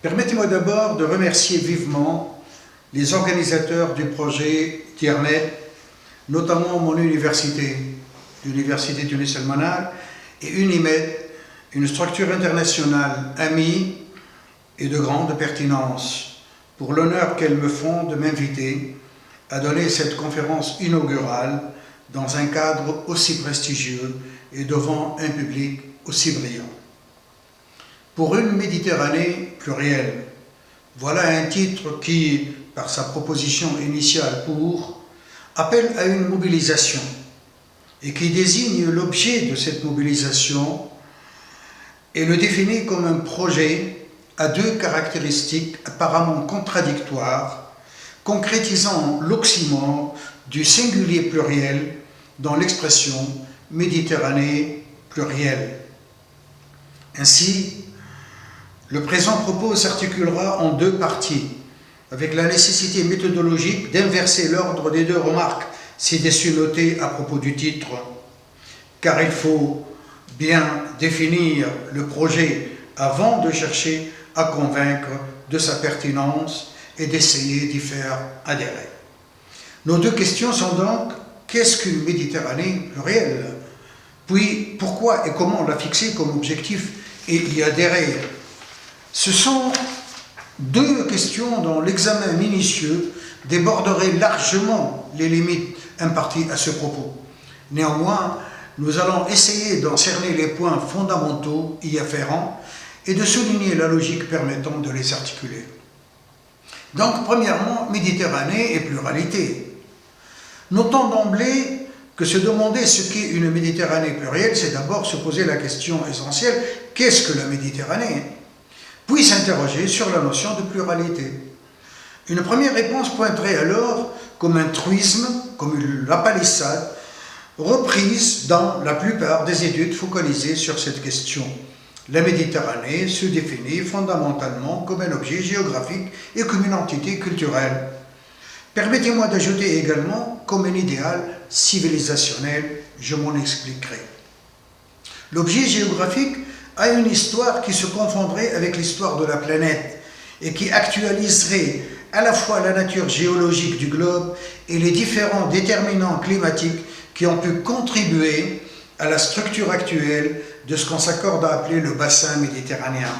Permettez-moi d'abord de remercier vivement les organisateurs du projet TIRNET, notamment mon université, l'Université Tunis El Manal, et UNIMED, une structure internationale amie et de grande pertinence, pour l'honneur qu'elles me font de m'inviter à donner cette conférence inaugurale dans un cadre aussi prestigieux et devant un public aussi brillant. Pour une Méditerranée plurielle, voilà un titre qui, par sa proposition initiale appelle à une mobilisation et qui désigne l'objet de cette mobilisation et le définit comme un projet à deux caractéristiques apparemment contradictoires, concrétisant l'oxymore du singulier pluriel dans l'expression Méditerranée plurielle. Ainsi, le présent propos s'articulera en deux parties, avec la nécessité méthodologique d'inverser l'ordre des deux remarques ci-dessus notées à propos du titre, car il faut bien définir le projet avant de chercher à convaincre de sa pertinence et d'essayer d'y faire adhérer. Nos deux questions sont donc: qu'est-ce qu'une Méditerranée plurielle? Puis, pourquoi et comment la fixer comme objectif et y adhérer? Ce sont deux questions dont l'examen minutieux déborderait largement les limites imparties à ce propos. Néanmoins, nous allons essayer d'en cerner les points fondamentaux y afférents et de souligner la logique permettant de les articuler. Donc, premièrement, Méditerranée et pluralité. Notons d'emblée que se demander ce qu'est une Méditerranée plurielle, c'est d'abord se poser la question essentielle: qu'est-ce que la Méditerranée? Puis s'interroger sur la notion de pluralité. Une première réponse pointerait alors comme un truisme, comme la palissade, reprise dans la plupart des études focalisées sur cette question. La Méditerranée se définit fondamentalement comme un objet géographique et comme une entité culturelle. Permettez-moi d'ajouter également comme un idéal civilisationnel, je m'en expliquerai. L'objet géographique a une histoire qui se confondrait avec l'histoire de la planète et qui actualiserait à la fois la nature géologique du globe et les différents déterminants climatiques qui ont pu contribuer à la structure actuelle de ce qu'on s'accorde à appeler le bassin méditerranéen.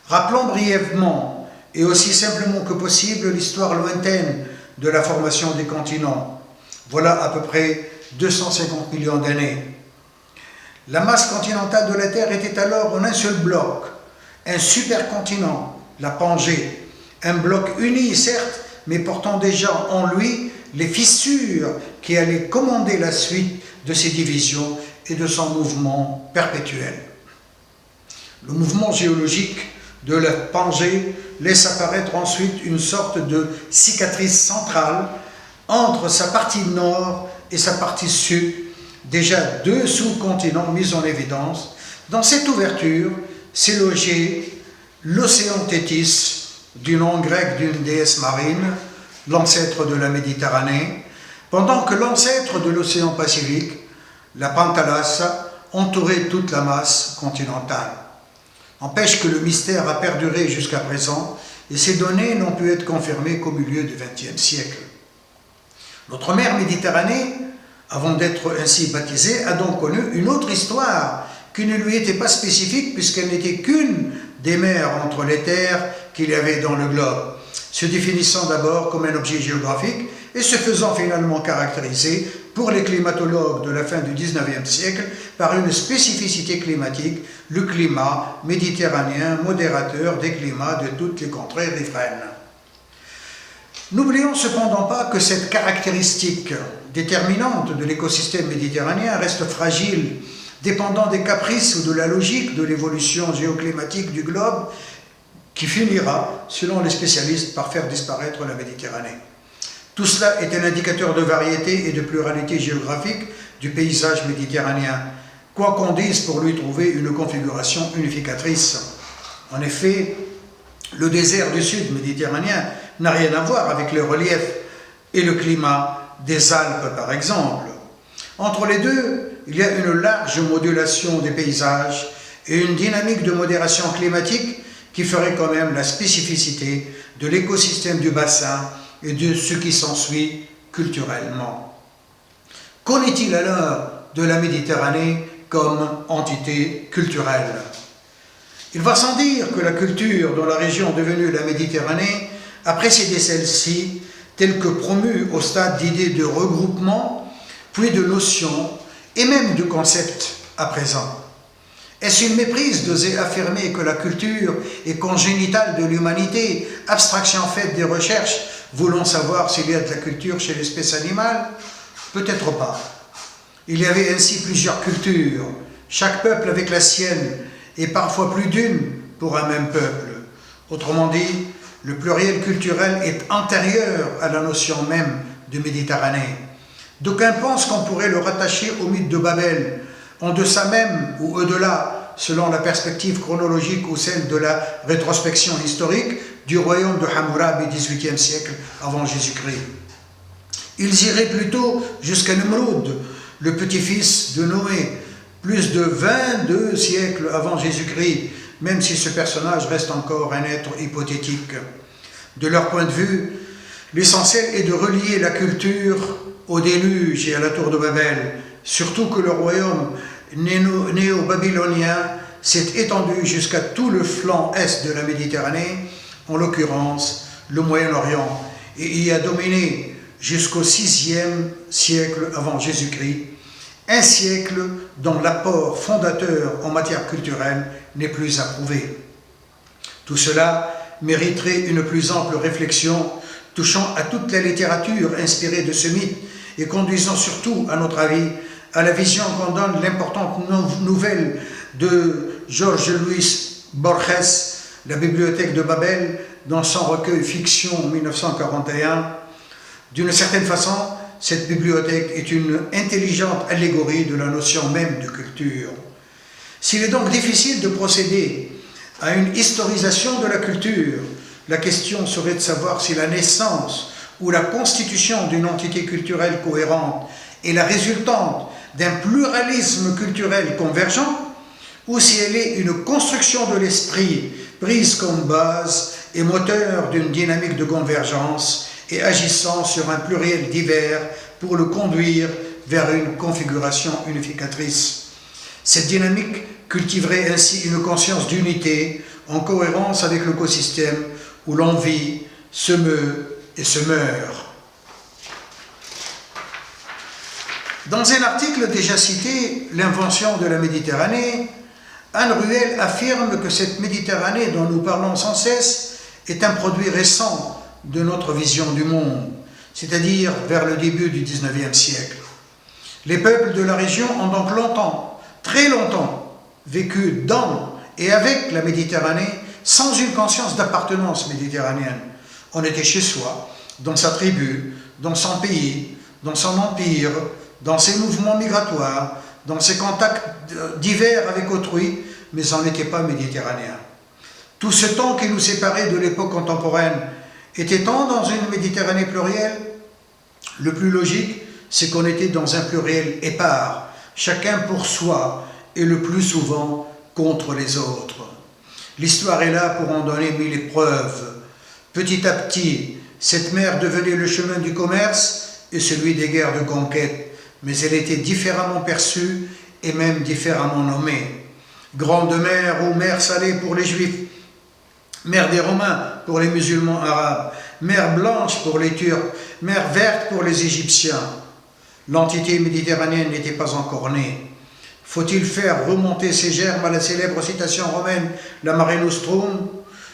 Rappelons brièvement et aussi simplement que possible l'histoire lointaine de la formation des continents. Voilà à peu près 250 millions d'années. La masse continentale de la Terre était alors en un seul bloc, un supercontinent, la Pangée, un bloc uni certes, mais portant déjà en lui les fissures qui allaient commander la suite de ses divisions et de son mouvement perpétuel. Le mouvement géologique de la Pangée laisse apparaître ensuite une sorte de cicatrice centrale entre sa partie nord et sa partie sud, déjà deux sous-continents mis en évidence. Dans cette ouverture s'est logé l'océan Thétis, du nom grec d'une déesse marine, l'ancêtre de la Méditerranée, pendant que l'ancêtre de l'océan Pacifique, la Pantalassa, entourait toute la masse continentale. Empêche que le mystère a perduré jusqu'à présent et ces données n'ont pu être confirmées qu'au milieu du XXe siècle. Notre mer Méditerranée, avant d'être ainsi baptisée, a donc connu une autre histoire qui ne lui était pas spécifique puisqu'elle n'était qu'une des mers entre les terres qu'il y avait dans le globe, se définissant d'abord comme un objet géographique et se faisant finalement caractériser pour les climatologues de la fin du XIXe siècle par une spécificité climatique, le climat méditerranéen modérateur des climats de toutes les contrées riveraines. N'oublions cependant pas que cette caractéristique déterminante de l'écosystème méditerranéen reste fragile, dépendant des caprices ou de la logique de l'évolution géoclimatique du globe qui finira, selon les spécialistes, par faire disparaître la Méditerranée. Tout cela est un indicateur de variété et de pluralité géographique du paysage méditerranéen, quoi qu'on dise pour lui trouver une configuration unificatrice. En effet, le désert du sud méditerranéen n'a rien à voir avec le relief et le climat des Alpes, par exemple. Entre les deux, il y a une large modulation des paysages et une dynamique de modération climatique qui ferait quand même la spécificité de l'écosystème du bassin et de ce qui s'ensuit culturellement. Qu'en est-il alors de la Méditerranée comme entité culturelle? Il va sans dire que la culture dans la région devenue la Méditerranée a précédé celle-ci, telle que promue au stade d'idées de regroupement, puis de notions et même de concepts à présent. Est-ce une méprise d'oser affirmer que la culture est congénitale de l'humanité, abstraction faite des recherches, voulant savoir s'il y a de la culture chez l'espèce animale? Peut-être pas. Il y avait ainsi plusieurs cultures, chaque peuple avec la sienne, et parfois plus d'une pour un même peuple. Autrement dit, le pluriel culturel est antérieur à la notion même de Méditerranée. D'aucuns pensent qu'on pourrait le rattacher au mythe de Babel, en deçà même ou au-delà, selon la perspective chronologique ou celle de la rétrospection historique, du royaume de Hammurabi, XVIIIe siècle avant Jésus-Christ. Ils iraient plutôt jusqu'à Nemrod, le petit-fils de Noé, plus de 22 siècles avant Jésus-Christ, même si ce personnage reste encore un être hypothétique. De leur point de vue, l'essentiel est de relier la culture au déluge et à la tour de Babel, surtout que le royaume néo-babylonien s'est étendu jusqu'à tout le flanc est de la Méditerranée, en l'occurrence le Moyen-Orient, et y a dominé jusqu'au VIe siècle avant Jésus-Christ, un siècle dont l'apport fondateur en matière culturelle n'est plus à prouver. Tout cela mériterait une plus ample réflexion touchant à toute la littérature inspirée de ce mythe et conduisant surtout, à notre avis, à la vision qu'en donne l'importante nouvelle de Jorge Luis Borges, La Bibliothèque de Babel, dans son recueil Fiction 1941. D'une certaine façon, cette bibliothèque est une intelligente allégorie de la notion même de culture. S'il est donc difficile de procéder à une historisation de la culture, la question serait de savoir si la naissance ou la constitution d'une entité culturelle cohérente est la résultante d'un pluralisme culturel convergent ou si elle est une construction de l'esprit prise comme base et moteur d'une dynamique de convergence et agissant sur un pluriel divers pour le conduire vers une configuration unificatrice. Cette dynamique cultiverait ainsi une conscience d'unité en cohérence avec l'écosystème où l'on vit, se meut et se meurt. Dans un article déjà cité, L'invention de la Méditerranée, Anne Ruel affirme que cette Méditerranée dont nous parlons sans cesse est un produit récent de notre vision du monde, c'est-à-dire vers le début du XIXe siècle. Les peuples de la région ont donc longtemps, très longtemps, vécu dans et avec la Méditerranée sans une conscience d'appartenance méditerranéenne. On était chez soi, dans sa tribu, dans son pays, dans son empire, dans ses mouvements migratoires, dans ses contacts divers avec autrui, mais on n'était pas méditerranéen. Tout ce temps qui nous séparait de l'époque contemporaine, était-on dans une Méditerranée plurielle? Le plus logique, c'est qu'on était dans un pluriel épars, chacun pour soi, et le plus souvent contre les autres. L'histoire est là pour en donner mille épreuves. Petit à petit, cette mer devenait le chemin du commerce et celui des guerres de conquête, mais elle était différemment perçue et même différemment nommée. Grande mer ou mer salée pour les Juifs, mer des Romains pour les musulmans arabes, mer blanche pour les Turcs, mer verte pour les Égyptiens. L'entité méditerranéenne n'était pas encore née. Faut-il faire remonter ces germes à la célèbre citation romaine « la Mare Nostrum » ?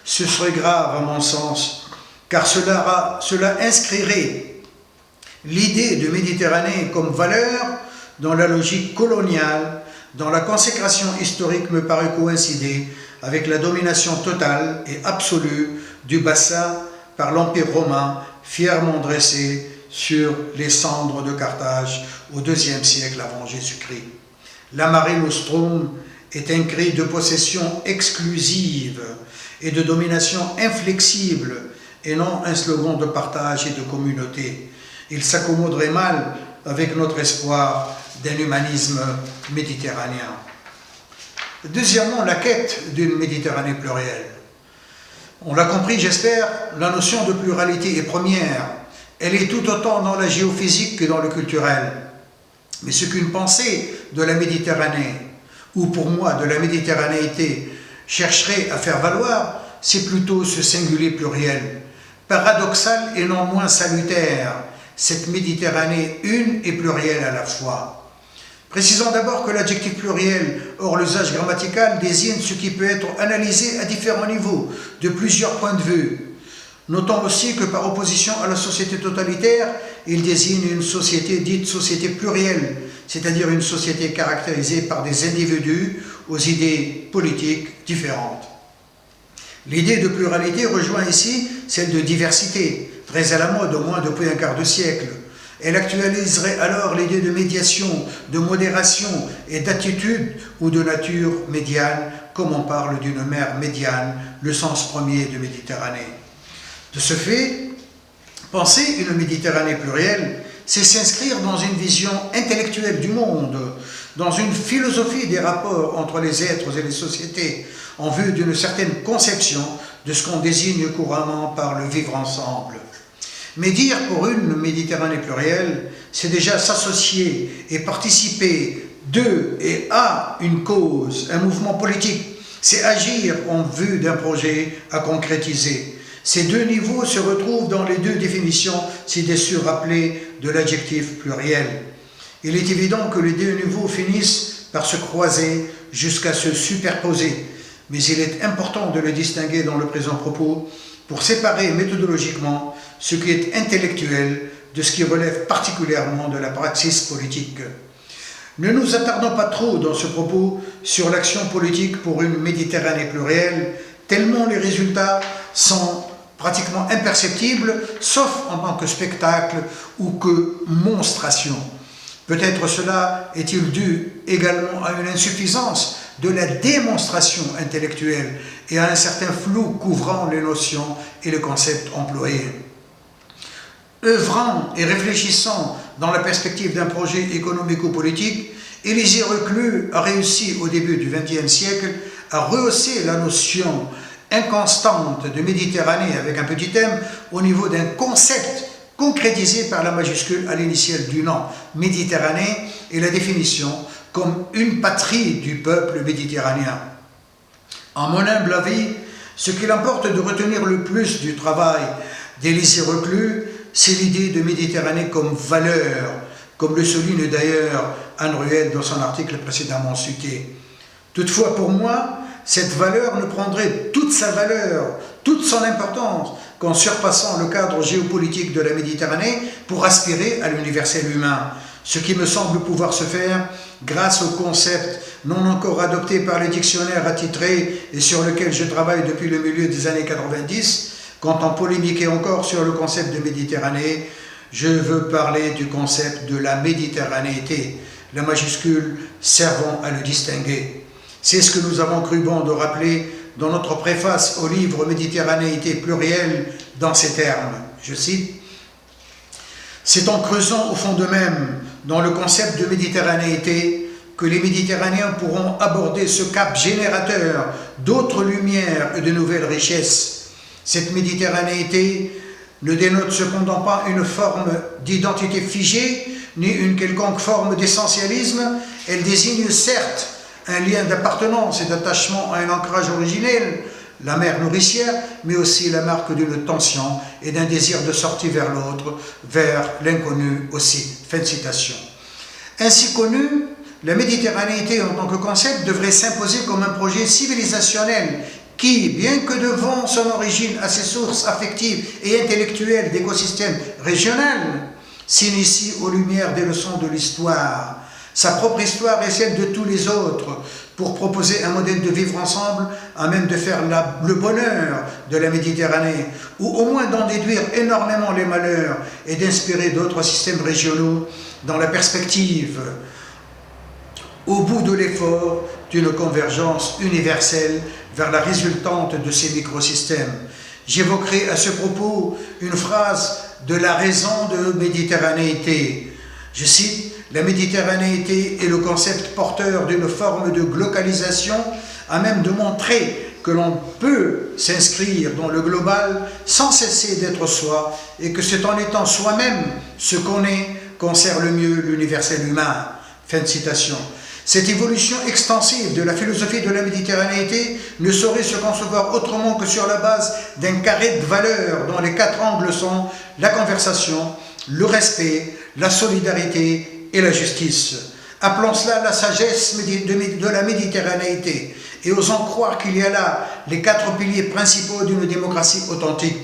Ce serait grave à mon sens, car cela inscrirait l'idée de Méditerranée comme valeur dans la logique coloniale, dont la consécration historique me paraît coïncider avec la domination totale et absolue du bassin par l'Empire romain, fièrement dressé sur les cendres de Carthage au IIe siècle avant Jésus-Christ. La Mare Nostrum est un cri de possession exclusive et de domination inflexible, et non un slogan de partage et de communauté. Il s'accommoderait mal avec notre espoir d'un humanisme méditerranéen. Deuxièmement, la quête d'une Méditerranée plurielle. On l'a compris, j'espère, la notion de pluralité est première. Elle est tout autant dans la géophysique que dans le culturel. Mais ce qu'une pensée de la Méditerranée, ou pour moi de la méditerranéité, chercherait à faire valoir, c'est plutôt ce singulier pluriel, paradoxal et non moins salutaire, cette Méditerranée une et plurielle à la fois. Précisons d'abord que l'adjectif pluriel, hors l'usage grammatical, désigne ce qui peut être analysé à différents niveaux, de plusieurs points de vue. Notons aussi que par opposition à la société totalitaire, il désigne une société dite société plurielle, c'est-à-dire une société caractérisée par des individus aux idées politiques différentes. L'idée de pluralité rejoint ici celle de diversité, très à la mode au moins depuis un quart de siècle. Elle actualiserait alors l'idée de médiation, de modération et d'attitude ou de nature médiane, comme on parle d'une mer médiane, le sens premier de Méditerranée. De ce fait, penser une Méditerranée plurielle, c'est s'inscrire dans une vision intellectuelle du monde, dans une philosophie des rapports entre les êtres et les sociétés, en vue d'une certaine conception de ce qu'on désigne couramment par le vivre ensemble. Mais dire pour une Méditerranée plurielle, c'est déjà s'associer et participer de et à une cause, un mouvement politique. C'est agir en vue d'un projet à concrétiser. Ces deux niveaux se retrouvent dans les deux définitions ci-dessus rappelées de l'adjectif pluriel. Il est évident que les deux niveaux finissent par se croiser jusqu'à se superposer, mais il est important de le distinguer dans le présent propos pour séparer méthodologiquement ce qui est intellectuel de ce qui relève particulièrement de la praxis politique. Ne nous attardons pas trop dans ce propos sur l'action politique pour une Méditerranée plurielle, tellement les résultats sont pratiquement imperceptibles, sauf en tant que spectacle ou que monstration. Peut-être cela est-il dû également à une insuffisance de la démonstration intellectuelle et à un certain flou couvrant les notions et les concepts employés. Œuvrant et réfléchissant dans la perspective d'un projet économico-politique, Élisée Reclus a réussi au début du XXe siècle à rehausser la notion inconstante de Méditerranée avec un petit m au niveau d'un concept concrétisé par la majuscule à l'initiale du nom, Méditerranée, et la définition comme une patrie du peuple méditerranéen. En mon humble avis, ce qu'il importe de retenir le plus du travail d'Élisée Reclus, c'est l'idée de Méditerranée comme valeur, comme le souligne d'ailleurs Anne Ruel dans son article précédemment cité. Toutefois, pour moi, cette valeur ne prendrait toute sa valeur, toute son importance, qu'en surpassant le cadre géopolitique de la Méditerranée pour aspirer à l'universel humain, ce qui me semble pouvoir se faire grâce au concept non encore adopté par les dictionnaires attitrés et sur lequel je travaille depuis le milieu des années 90, quand on polémiquait encore sur le concept de Méditerranée, je veux parler du concept de la méditerranéité, la majuscule servant à le distinguer. C'est ce que nous avons cru bon de rappeler dans notre préface au livre Méditerranéité plurielle dans ces termes. Je cite: « C'est en creusant au fond d'eux-mêmes dans le concept de méditerranéité que les Méditerranéens pourront aborder ce cap générateur d'autres lumières et de nouvelles richesses. Cette méditerranéité ne dénote cependant pas une forme d'identité figée, ni une quelconque forme d'essentialisme. Elle désigne certes un lien d'appartenance et d'attachement à un ancrage originel, la mer nourricière, mais aussi la marque d'une tension et d'un désir de sortie vers l'autre, vers l'inconnu aussi. » Fin de citation. Ainsi connue, la méditerranéité en tant que concept devrait s'imposer comme un projet civilisationnel qui, bien que devant son origine à ses sources affectives et intellectuelles d'écosystèmes régional, s'initie aux lumières des leçons de l'histoire, sa propre histoire et celle de tous les autres, pour proposer un modèle de vivre ensemble à même de faire le bonheur de la Méditerranée, ou au moins d'en déduire énormément les malheurs et d'inspirer d'autres systèmes régionaux dans la perspective, au bout de l'effort, d'une convergence universelle vers la résultante de ces microsystèmes. J'évoquerai à ce propos une phrase de la raison de méditerranéité. Je cite: « La méditerranéité est le concept porteur d'une forme de glocalisation à même de montrer que l'on peut s'inscrire dans le global sans cesser d'être soi, et que c'est en étant soi-même ce qu'on est qu'on sert le mieux l'universel humain. » Fin de citation. Cette évolution extensive de la philosophie de la méditerranéité ne saurait se concevoir autrement que sur la base d'un carré de valeurs dont les 4 angles sont la conversation, le respect, la solidarité et la justice. Appelons cela la sagesse de la méditerranéité et osons croire qu'il y a là les 4 piliers principaux d'une démocratie authentique.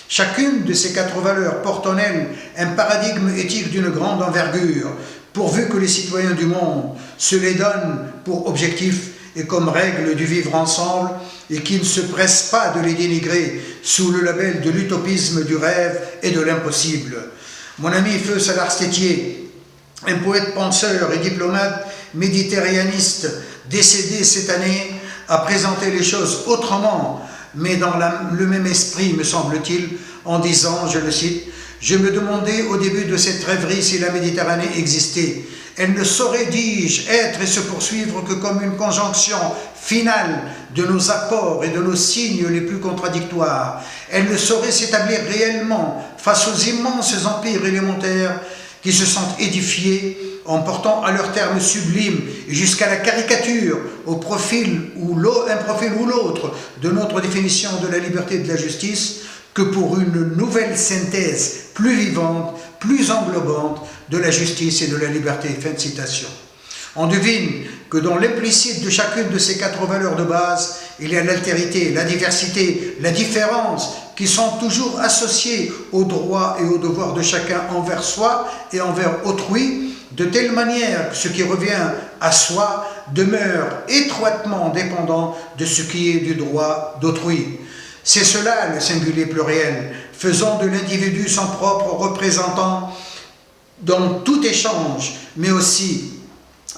Chacune de ces 4 valeurs porte en elle un paradigme éthique d'une grande envergure, pourvu que les citoyens du monde se les donnent pour objectif et comme règle du vivre ensemble, et qui ne se pressent pas de les dénigrer sous le label de l'utopisme du rêve et de l'impossible. Mon ami Feu Salar Stétier, un poète penseur et diplomate méditerranéaniste décédé cette année, a présenté les choses autrement, mais dans le même esprit, me semble-t-il, en disant, je le cite, « Je me demandais au début de cette rêverie si la Méditerranée existait. Elle ne saurait, dis-je, être et se poursuivre que comme une conjonction finale de nos apports et de nos signes les plus contradictoires. Elle ne saurait s'établir réellement face aux immenses empires élémentaires qui se sont édifiés en portant à leur terme sublime et jusqu'à la caricature un profil ou l'autre de notre définition de la liberté et de la justice, que pour une nouvelle synthèse plus vivante, plus englobante de la justice et de la liberté. » Fin de citation. On devine que dans l'implicite de chacune de ces 4 valeurs de base, il y a l'altérité, la diversité, la différence, qui sont toujours associées aux droits et aux devoirs de chacun envers soi et envers autrui, de telle manière que ce qui revient à soi demeure étroitement dépendant de ce qui est du droit d'autrui. C'est cela le singulier pluriel, faisant de l'individu son propre représentant dans tout échange, mais aussi,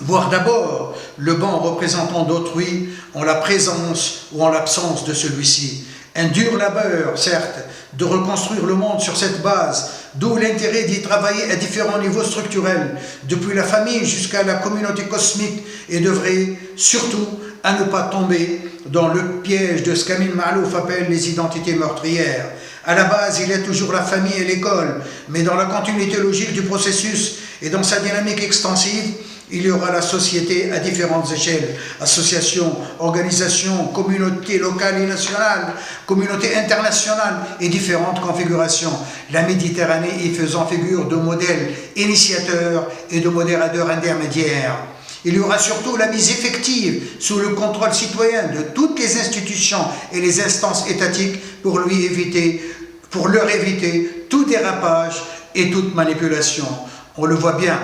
voire d'abord, le bon représentant d'autrui en la présence ou en l'absence de celui-ci. Un dur labeur, certes, de reconstruire le monde sur cette base, d'où l'intérêt d'y travailler à différents niveaux structurels, depuis la famille jusqu'à la communauté cosmique, et d'œuvrer surtout à ne pas tomber dans le piège de ce qu'Amin Maalouf appelle les identités meurtrières. À la base, il y a toujours la famille et l'école, mais dans la continuité logique du processus et dans sa dynamique extensive, il y aura la société à différentes échelles, associations, organisations, communautés locales et nationales, communautés internationales et différentes configurations. La Méditerranée y faisant figure de modèle initiateur et de modérateur intermédiaire. Il y aura surtout la mise effective sous le contrôle citoyen de toutes les institutions et les instances étatiques pour leur éviter tout dérapage et toute manipulation. On le voit bien,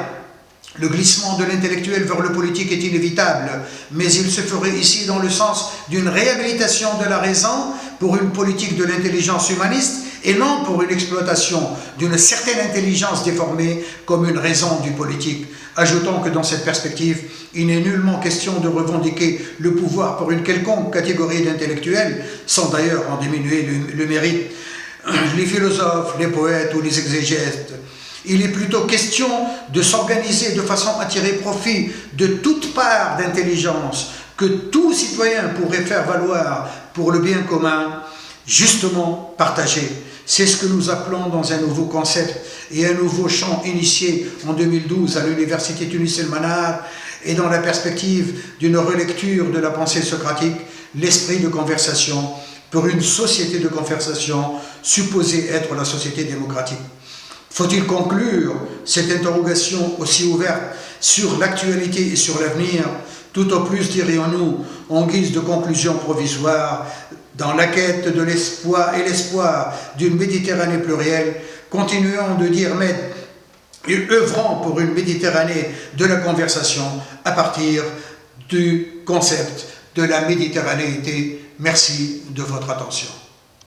le glissement de l'intellectuel vers le politique est inévitable, mais il se ferait ici dans le sens d'une réhabilitation de la raison pour une politique de l'intelligence humaniste et non pour une exploitation d'une certaine intelligence déformée comme une raison du politique. Ajoutons que dans cette perspective, il n'est nullement question de revendiquer le pouvoir pour une quelconque catégorie d'intellectuels, sans d'ailleurs en diminuer le mérite, les philosophes, les poètes ou les exégètes. Il est plutôt question de s'organiser de façon à tirer profit de toute part d'intelligence que tout citoyen pourrait faire valoir pour le bien commun, justement partagé. C'est ce que nous appelons dans un nouveau concept et un nouveau champ initié en 2012 à l'université Tunis El Manar et dans la perspective d'une relecture de la pensée socratique, l'esprit de conversation pour une société de conversation supposée être la société démocratique. Faut-il conclure cette interrogation aussi ouverte sur l'actualité et sur l'avenir, tout au plus dirions-nous en guise de conclusion provisoire, dans la quête de l'espoir et l'espoir d'une Méditerranée plurielle, continuons de dire et œuvrons pour une Méditerranée de la conversation à partir du concept de la méditerranéité. Merci de votre attention.